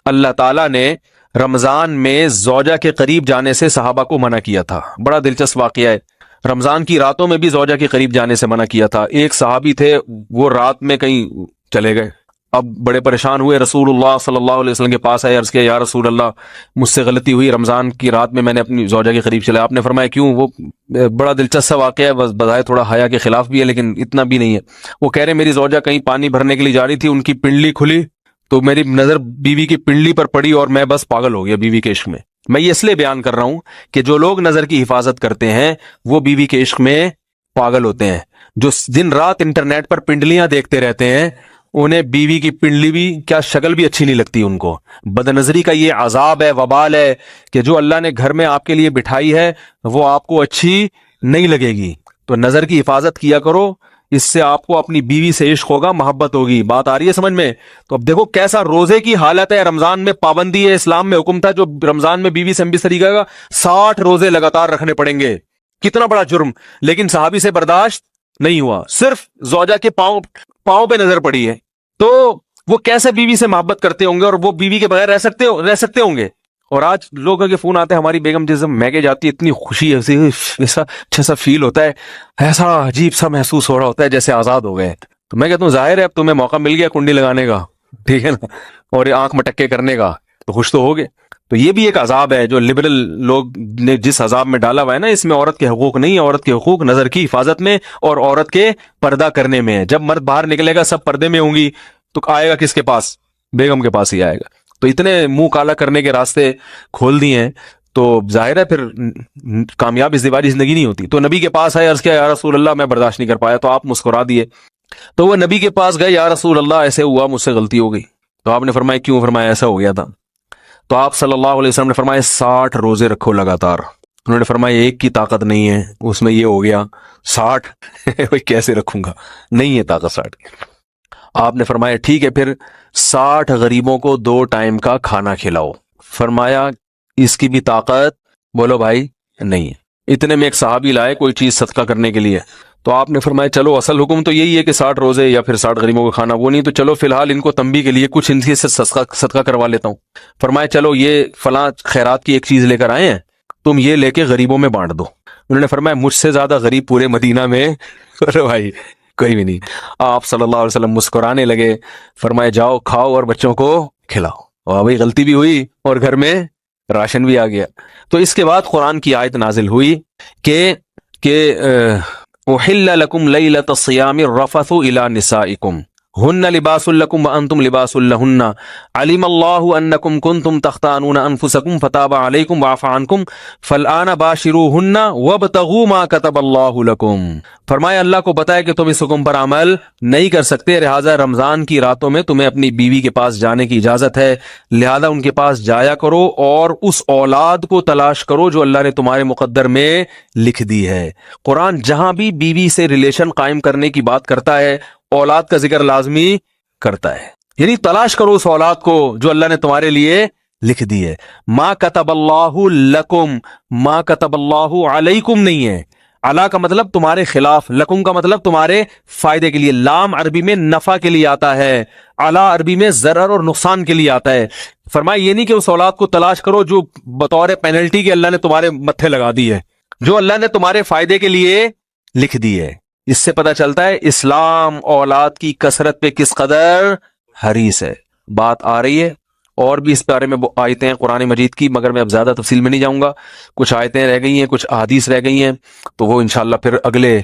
اللہ تعالیٰ نے رمضان میں زوجہ کے قریب جانے سے صحابہ کو منع کیا تھا. بڑا دلچسپ واقعہ ہے. رمضان کی راتوں میں بھی زوجہ کے قریب جانے سے منع کیا تھا. ایک صحابی تھے، وہ رات میں کہیں چلے گئے. اب بڑے پریشان ہوئے، رسول اللہ صلی اللہ علیہ وسلم کے پاس آئے، عرض کیا یا رسول اللہ مجھ سے غلطی ہوئی، رمضان کی رات میں نے اپنی زوجہ کے قریب چلا. آپ نے فرمایا کیوں؟ وہ بڑا دلچسپ واقعہ ہے، بس بظاہر تھوڑا حیا کے خلاف بھی ہے لیکن اتنا بھی نہیں ہے. وہ کہہ رہے میری زوجہ کہیں پانی بھرنے کے لیے جا رہی تھی، ان کی پنڈلی کھلی تو میری نظر بیوی کی پنڈلی پر پڑی اور میں بس پاگل ہو گیا بیوی کے عشق میں. میں یہ اس لیے بیان کر رہا ہوں کہ جو لوگ نظر کی حفاظت کرتے ہیں وہ بیوی کے عشق میں پاگل ہوتے ہیں. جو دن رات انٹرنیٹ پر پنڈلیاں دیکھتے رہتے ہیں انہیں بیوی کی پنڈلی بھی کیا شکل بھی اچھی نہیں لگتی ان کو. بد نظری کا یہ عذاب ہے، وبال ہے کہ جو اللہ نے گھر میں آپ کے لیے بٹھائی ہے وہ آپ کو اچھی نہیں لگے گی. تو نظر کی حفاظت کیا کرو، اس سے آپ کو اپنی بیوی سے عشق ہوگا، محبت ہوگی. بات آ رہی ہے سمجھ میں؟ تو اب دیکھو کیسا روزے کی حالت ہے. رمضان میں پابندی ہے، اسلام میں حکم تھا جو رمضان میں بیوی سے ہم بستری کرے گا 60 روزے لگاتار رکھنے پڑیں گے. کتنا بڑا جرم، لیکن صحابی سے برداشت نہیں ہوا. صرف زوجہ کے پاؤں پہ نظر پڑی ہے تو وہ کیسے بیوی سے محبت کرتے ہوں گے، اور وہ بیوی کے بغیر رہ سکتے ہوں گے. اور آج لوگوں کے فون آتے ہیں ہماری بیگم جس میگے جاتی ہے اتنی خوشی ہے، ایسا اچھا سا فیل ہوتا ہے، ایسا عجیب سا محسوس ہو رہا ہوتا ہے جیسے آزاد ہو گئے. تو میں کہتا ہوں ظاہر ہے اب تمہیں موقع مل گیا کنڈی لگانے کا، ٹھیک ہے نا، اور آنکھ مٹکے کرنے کا، تو خوش تو ہوگے. تو یہ بھی ایک عذاب ہے جو لبرل لوگ نے جس عذاب میں ڈالا ہوا ہے نا، اس میں عورت کے حقوق نہیں ہے. عورت کے حقوق نظر کی حفاظت میں اور عورت کے پردہ کرنے میں ہے. جب مرد باہر نکلے گا سب پردے میں ہوں گی تو آئے گا کس کے پاس؟ بیگم کے پاس ہی آئے گا. تو اتنے منہ کالا کرنے کے راستے کھول دیے ہیں تو ظاہر ہے پھر کامیاب ازدواجی زندگی نہیں ہوتی. تو نبی کے پاس آئے، عرض کیا یا رسول اللہ میں برداشت نہیں کر پایا. تو آپ مسکرا دیے. تو وہ نبی کے پاس گئے، یا رسول اللہ ایسے ہوا، مجھ سے غلطی ہو گئی. تو آپ نے فرمایا کیوں؟ فرمایا ایسا ہو گیا تھا. تو آپ صلی اللہ علیہ وسلم نے فرمایا 60 روزے رکھو لگاتار. انہوں نے فرمایا ایک کی طاقت نہیں ہے، اس میں یہ ہو گیا 60 کیسے رکھوں گا، نہیں ہے طاقت 60. آپ نے فرمایا ٹھیک ہے پھر 60 غریبوں کو 2 ٹائم کا کھانا کھلاؤ. فرمایا اس کی بھی طاقت بولو بھائی نہیں ہے. اتنے میں ایک صحابی لائے کوئی چیز صدقہ کرنے کے لیے. تو آپ نے فرمایا چلو اصل حکم تو یہی ہے کہ 60 روزے یا پھر 60 غریبوں کو کھانا، وہ نہیں تو چلو فی الحال ان کو تنبیہ کے لیے کچھ ان سے صدقہ کروا لیتا ہوں. فرمایا چلو یہ فلاں خیرات کی ایک چیز لے کر آئے ہیں، تم یہ لے کے غریبوں میں بانٹ دو. انہوں نے فرمایا مجھ سے زیادہ غریب پورے مدینہ میں بھائی کوئی بھی نہیں. آپ صلی اللہ علیہ وسلم مسکرانے لگے. فرمایا جاؤ کھاؤ اور بچوں کو کھلاؤ. اور بھائی غلطی بھی ہوئی اور گھر میں راشن بھی آ گیا. تو اس کے بعد قرآن کی آیت نازل ہوئی کہ احل لکم لیلۃ الصیام الرفث الی نسائکم ہن لباس لکم وانتم لباس لہن علم اللہ انکم کنتم تختانون انفسکم فتاب علیکم وعفى عنکم فالآن باشروہن وابتغوا ما کتب اللہ لکم. فرمایا اللہ کو بتایا کہ تم اس حکم پر عمل نہیں کر سکتے، لہٰذا رمضان کی راتوں میں تمہیں اپنی بیوی کے پاس جانے کی اجازت ہے، لہذا ان کے پاس جایا کرو اور اس اولاد کو تلاش کرو جو اللہ نے تمہارے مقدر میں لکھ دی ہے. قرآن جہاں بھی بیوی سے ریلیشن قائم کرنے کی بات کرتا ہے اولاد کا ذکر لازمی کرتا ہے، یعنی تلاش کرو اس اولاد کو جو اللہ نے تمہارے لیے لکھ دی ہے. ما کتب اللہ لکم، ما کتب اللہ علیکم نہیں ہے. علا کا مطلب تمہارے خلاف، لکم کا مطلب تمہارے فائدے کے لیے. لام عربی میں نفع کے لیے آتا ہے، علا عربی میں ضرر اور نقصان کے لیے آتا ہے. فرمایا یہ نہیں کہ اس اولاد کو تلاش کرو جو بطور پینلٹی کے اللہ نے تمہارے متھے لگا دی ہے، جو اللہ نے تمہارے فائدے کے لیے لکھ دی ہے. اس سے پتہ چلتا ہے اسلام اولاد کی کثرت پہ کس قدر حریص ہے. بات آ رہی ہے اور بھی اس بارے میں آیتیں ہیں قرآن مجید کی، مگر میں اب زیادہ تفصیل میں نہیں جاؤں گا. کچھ آیتیں رہ گئی ہیں، کچھ احادیث رہ گئی ہیں، تو وہ انشاءاللہ پھر اگلے